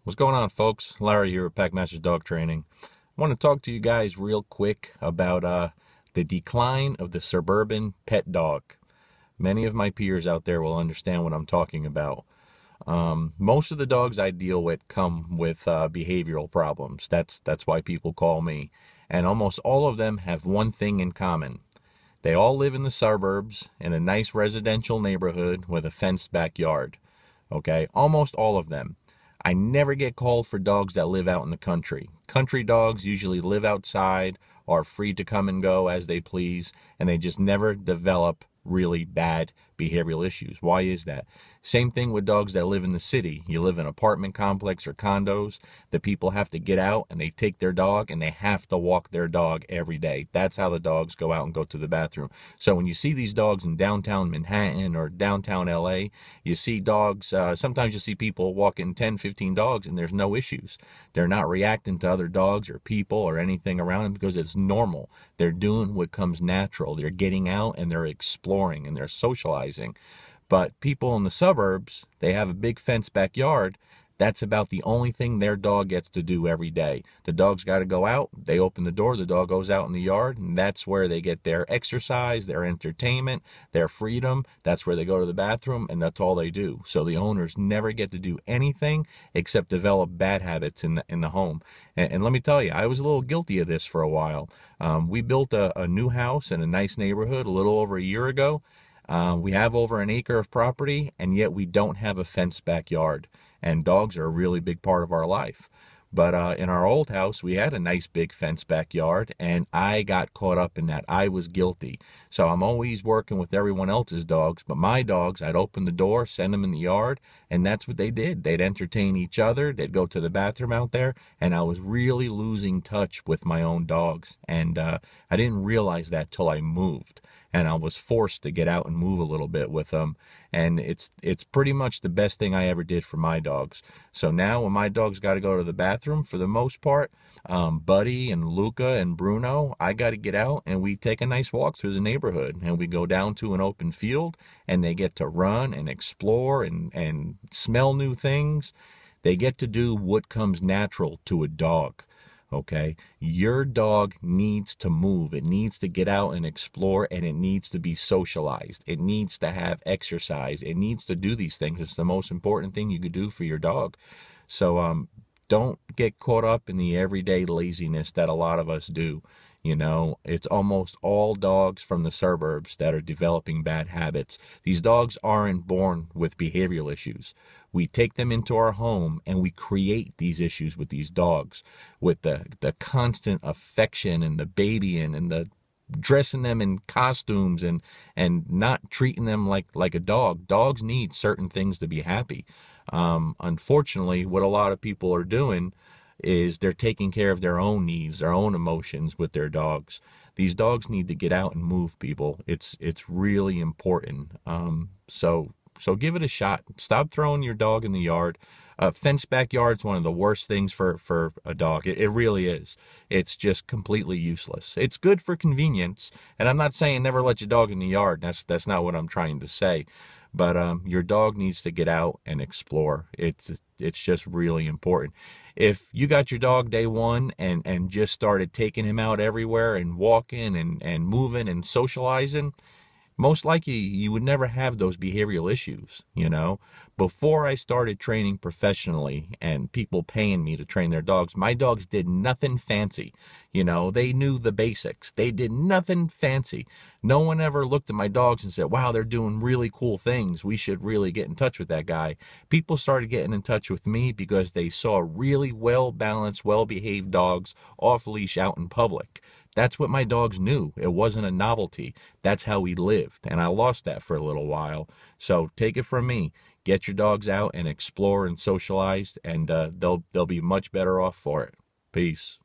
What's going on, folks? Larry here at Packmasters Dog Training. I want to talk to you guys real quick about the decline of the suburban pet dog. Many of my peers out there will understand what I'm talking about. Most of the dogs I deal with come with behavioral problems. That's why people call me. And almost all of them have one thing in common. They all live in the suburbs in a nice residential neighborhood with a fenced backyard. Okay, almost all of them. I never get called for dogs that live out in the country. Country dogs usually live outside, are free to come and go as they please, and they just never develop really bad behavioral issues. Why is that? Same thing with dogs that live in the city. You live in an apartment complex or condos. The people have to get out and they take their dog and they have to walk their dog every day. That's how the dogs go out and go to the bathroom. So when you see these dogs in downtown Manhattan or downtown LA, you see dogs, sometimes you see people walking 10, 15 dogs and there's no issues. They're not reacting to other dogs or people or anything around them because it's normal. They're doing what comes natural. They're getting out and they're exploring and they're socializing. But people in the suburbs, they have a big fenced backyard. That's about the only thing their dog gets to do every day. The dog's got to go out. They open the door. The dog goes out in the yard. And that's where they get their exercise, their entertainment, their freedom. That's where they go to the bathroom. And that's all they do. So the owners never get to do anything except develop bad habits in the home. And let me tell you, I was a little guilty of this for a while. We built a new house in a nice neighborhood a little over a year ago. We have over an acre of property, and yet we don't have a fenced backyard. And dogs are a really big part of our life. But in our old house, we had a nice big fenced backyard, and I got caught up in that. I was guilty. So I'm always working with everyone else's dogs, but my dogs, I'd open the door, send them in the yard, and that's what they did. They'd entertain each other. They'd go to the bathroom out there, and I was really losing touch with my own dogs. And I didn't realize that till I moved, and I was forced to get out and move a little bit with them. And it's pretty much the best thing I ever did for my dogs. So now when my dogs got to go to the bathroom, for the most part, Buddy and Luca and Bruno, I got to get out and we take a nice walk through the neighborhood, and we go down to an open field and they get to run and explore and smell new things. They get to do what comes natural to a dog. Okay, your dog needs to move. It needs to get out and explore, and it needs to be socialized. It needs to have exercise. It needs to do these things. It's the most important thing you could do for your dog. So don't get caught up in the everyday laziness that a lot of us do. You know, it's almost all dogs from the suburbs that are developing bad habits. These dogs aren't born with behavioral issues. We take them into our home and we create these issues with these dogs, with the constant affection and the babying and the dressing them in costumes and not treating them like a dog. Dogs need certain things to be happy. Unfortunately, what a lot of people are doing is they're taking care of their own needs, their own emotions with their dogs. These dogs need to get out and move, people. It's really important. So give it a shot. Stop throwing your dog in the yard. Fenced backyard's one of the worst things for a dog. It really is. It's just completely useless. It's good for convenience, and I'm not saying never let your dog in the yard. That's not what I'm trying to say. But your dog needs to get out and explore. It's just really important. If you got your dog day one and just started taking him out everywhere and walking and moving and socializing, most likely you would never have those behavioral issues. You know, before I started training professionally and people paying me to train their dogs, my dogs did nothing fancy. You know, they knew the basics. They did nothing fancy. No one ever looked at my dogs and said, wow, they're doing really cool things. We should really get in touch with that guy. People started getting in touch with me because they saw really well-balanced, well-behaved dogs off leash out in public. That's what my dogs knew. It wasn't a novelty. That's how we lived. And I lost that for a little while. So take it from me. Get your dogs out and explore and socialize, and they'll be much better off for it. Peace.